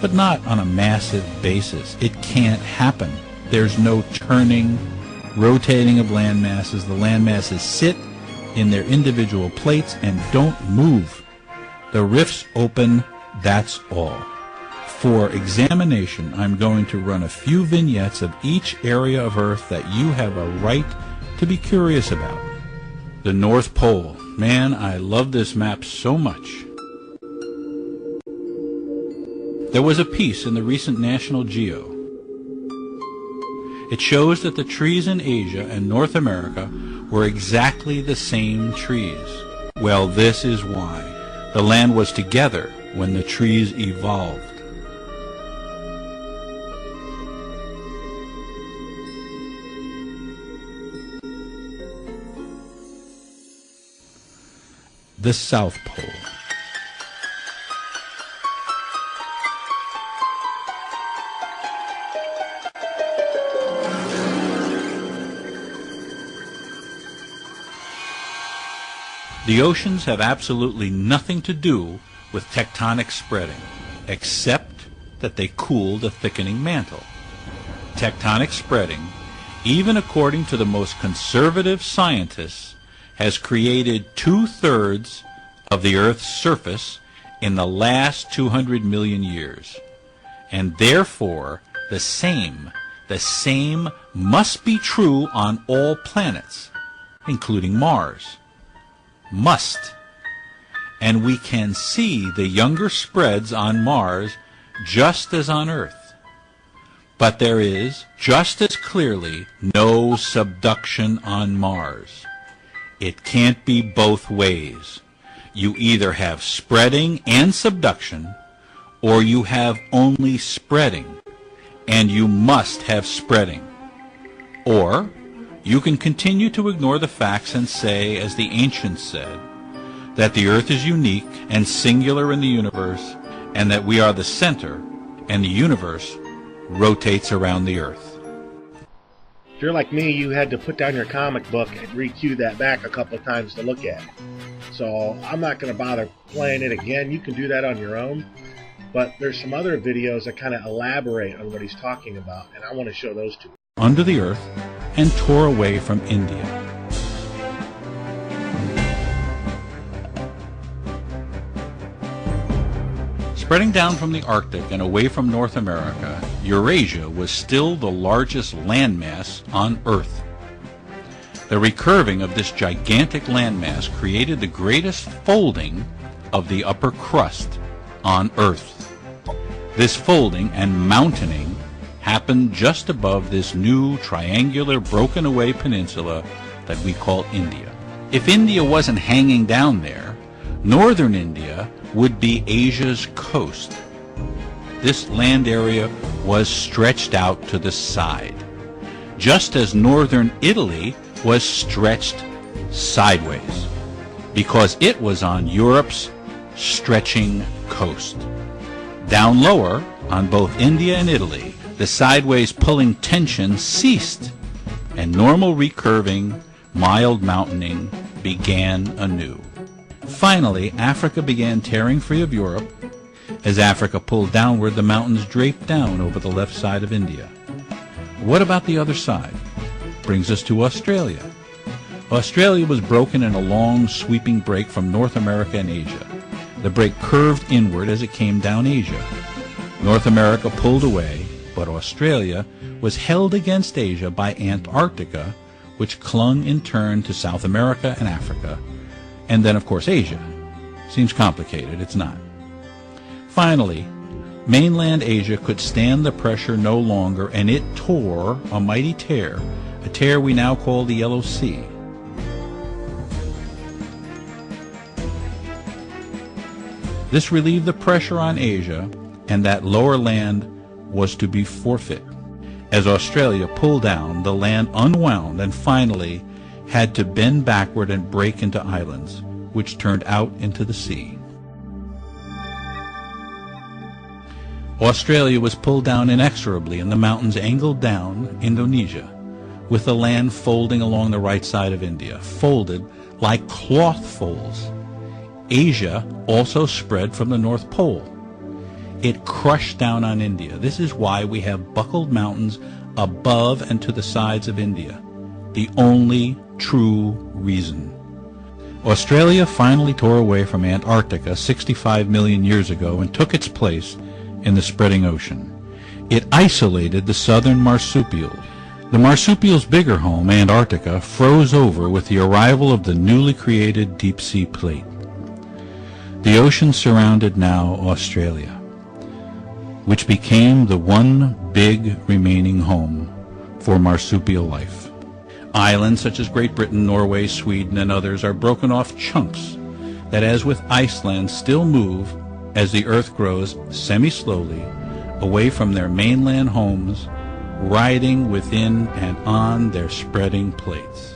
but not on a massive basis. It can't happen. There's no turning, rotating of land masses. The land masses sit in their individual plates and don't move. The rifts open, that's all. For examination, I'm going to run a few vignettes of each area of Earth that you have a right to be curious about. The North Pole. Man, I love this map so much. There was a piece in the recent National Geo. It shows that the trees in Asia and North America were exactly the same trees. Well, this is why. The land was together when the trees evolved. The South Pole. The oceans have absolutely nothing to do with tectonic spreading, except that they cool the thickening mantle. Tectonic spreading, even according to the most conservative scientists, has created 2/3 of the Earth's surface in the last 200 million years. And therefore, the same must be true on all planets, including Mars. Must. And we can see the younger spreads on Mars just as on Earth. But there is, just as clearly, no subduction on Mars. It can't be both ways. You either have spreading and subduction, or you have only spreading, and you must have spreading. Or you can continue to ignore the facts and say, as the ancients said, that the Earth is unique and singular in the universe, and that we are the center, and the universe rotates around the Earth. If you're like me, you had to put down your comic book and re-cue that back a couple of times to look at it. So I'm not going to bother playing it again. You can do that on your own. But there's some other videos that kind of elaborate on what he's talking about, and I want to show those to you. Under the Earth and tore away from India. Spreading down from the Arctic and away from North America, Eurasia was still the largest landmass on Earth. The recurving of this gigantic landmass created the greatest folding of the upper crust on Earth. This folding and mountaining happened just above this new triangular broken away peninsula that we call India. If India wasn't hanging down there, northern India would be Asia's coast. This land area was stretched out to the side, just as northern Italy was stretched sideways, because it was on Europe's stretching coast. Down lower, on both India and Italy, the sideways pulling tension ceased, and normal recurving, mild mountaining began anew. Finally, Africa began tearing free of Europe. As Africa pulled downward, the mountains draped down over the left side of India. What about the other side? Brings us to Australia. Australia was broken in a long, sweeping break from North America and Asia. The break curved inward as it came down Asia. North America pulled away, but Australia was held against Asia by Antarctica, which clung in turn to South America and Africa, and then, of course, Asia. Seems complicated. It's not. Finally, mainland Asia could stand the pressure no longer, and it tore a mighty tear, a tear we now call the Yellow Sea. This relieved the pressure on Asia, and that lower land was to be forfeit. As Australia pulled down, the land unwound and finally had to bend backward and break into islands, which turned out into the sea. Australia was pulled down inexorably, and the mountains angled down Indonesia, with the land folding along the right side of India, folded like cloth folds. Asia also spread from the North Pole. It crushed down on India. This is why we have buckled mountains above and to the sides of India. The only true reason. Australia finally tore away from Antarctica 65 million years ago and took its place in the spreading ocean. It isolated the southern marsupials. The marsupials' bigger home, Antarctica, froze over with the arrival of the newly created deep-sea plate. The ocean surrounded now Australia, which became the one big remaining home for marsupial life. Islands such as Great Britain, Norway, Sweden, and others are broken off chunks that, as with Iceland, still move as the Earth grows semi-slowly away from their mainland homes, riding within and on their spreading plates.